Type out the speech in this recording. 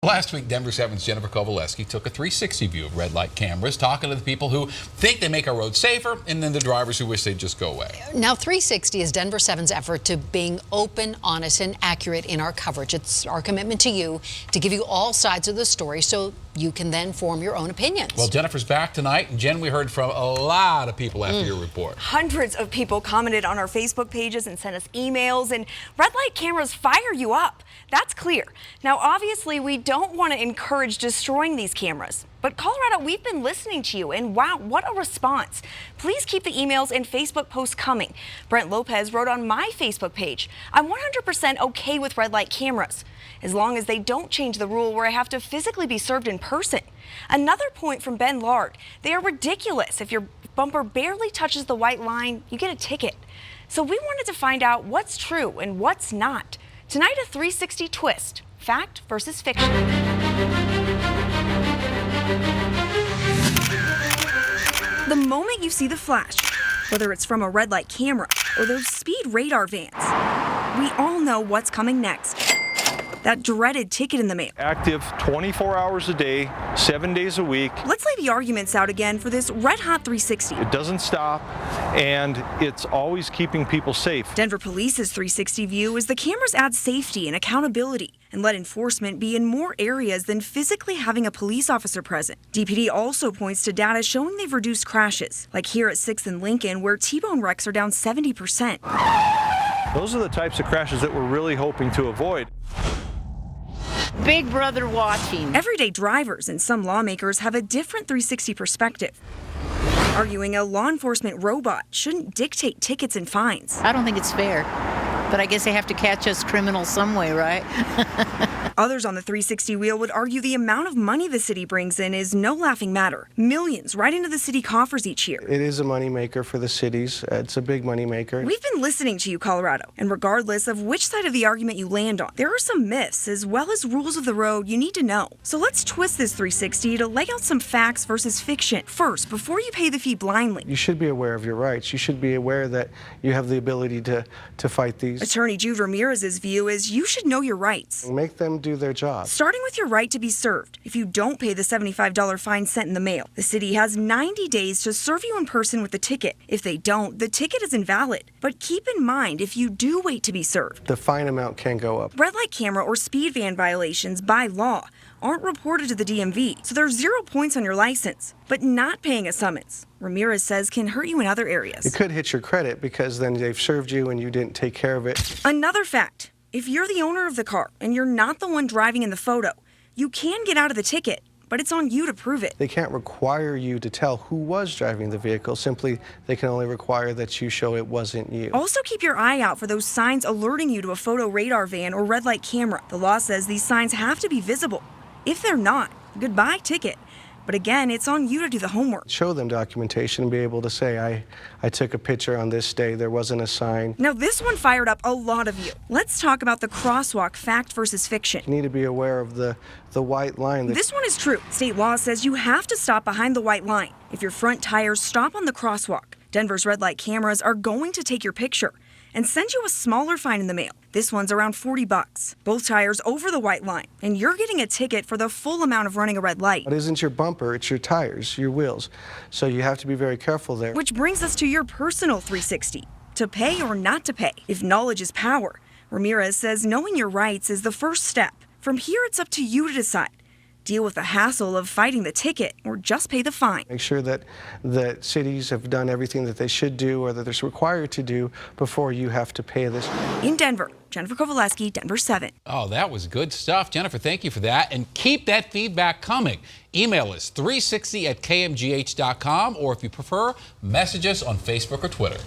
Last week, Denver 7's Jennifer Kovaleski took a 360 view of red light cameras, talking to the people who think they make our roads safer and then the drivers who wish they'd just go away. Now, 360 is Denver 7's effort to being open, honest, and accurate in our coverage. It's our commitment to you to give you all sides of the story so you can then form your own opinions. Well, Jennifer's back tonight, and Jen, we heard from a lot of people after your report. Hundreds of people commented on our Facebook pages and sent us emails, and red light cameras fire you up. That's clear. Now, obviously, we don't want to encourage destroying these cameras. But Colorado, we've been listening to you, and wow, what a response. Please keep the emails and Facebook posts coming. Brent Lopez wrote on my Facebook page, I'm 100% okay with red light cameras, as long as they don't change the rule where I have to physically be served in person. Another point from Ben Lard, they are ridiculous. If your bumper barely touches the white line, you get a ticket. So we wanted to find out what's true and what's not. Tonight, a 360 twist, fact versus fiction. The moment you see the flash, whether it's from a red light camera or those speed radar vans, we all know what's coming next. That dreaded ticket in the mail. Active 24 hours a day, 7 days a week. Let's lay the arguments out again for this red hot 360. It doesn't stop, and it's always keeping people safe. Denver Police's 360 view is the cameras add safety and accountability and let enforcement be in more areas than physically having a police officer present. DPD also points to data showing they've reduced crashes, like here at 6th and Lincoln, where T-bone wrecks are down 70%. Those are the types of crashes that we're really hoping to avoid. Big brother watching. Everyday drivers and some lawmakers have a different 360 perspective, arguing a law enforcement robot shouldn't dictate tickets and fines. I don't think it's fair, but I guess they have to catch us criminals some way, right? Others on the 360 wheel would argue the amount of money the city brings in is no laughing matter. Millions right into the city coffers each year. It is a moneymaker for the cities. It's a big moneymaker. We've been listening to you, Colorado, and regardless of which side of the argument you land on, there are some myths as well as rules of the road you need to know. So let's twist this 360 to lay out some facts versus fiction. First, before you pay the fee blindly, You should be aware of your rights. You should be aware that you have the ability to fight these. Attorney Jude Ramirez's view is you should know your rights. Make them do their job. Starting with your right to be served. If you don't pay the $75 fine sent in the mail, the city has 90 days to serve you in person with the ticket. If they don't, the ticket is invalid. But keep in mind, if you do wait to be served, The fine amount can go up. red light camera or speed van violations by law aren't reported to the DMV, so there's 0 points on your license. But not paying a summons, Ramirez says, can hurt you in other areas. It could hit your credit because then they've served you and you didn't take care of it. Another fact, if you're the owner of the car and you're not the one driving in the photo, you can get out of the ticket, but it's on you to prove it. They can't require you to tell who was driving the vehicle. Simply, they can only require that you show it wasn't you. Also keep your eye out for those signs alerting you to a photo radar van or red light camera. The law says these signs have to be visible. If they're not, goodbye ticket. But again, it's on you to do the homework. Show them documentation and be able to say, I took a picture on this day, there wasn't a sign. Now this one fired up a lot of you. Let's talk about the crosswalk, fact versus fiction. You need to be aware of the white line. This one is true. State law says you have to stop behind the white line if your front tires stop on the crosswalk. Denver's red light cameras are going to take your picture and send you a smaller fine in the mail. This one's around $40. Both tires over the white line, and you're getting a ticket for the full amount of running a red light. It isn't your bumper, it's your tires, your wheels. So you have to be very careful there. Which brings us to your personal 360. To pay or not to pay. If knowledge is power, Ramirez says knowing your rights is the first step. From here, it's up to you to decide. Deal with the hassle of fighting the ticket or just pay the fine. Make sure that cities have done everything that they should do or that they're required to do before you have to pay this. In Denver, Jennifer Kovaleski, Denver 7. Oh, that was good stuff. Jennifer, thank you for that. And keep that feedback coming. Email us 360@kmgh.com, or if you prefer, message us on Facebook or Twitter.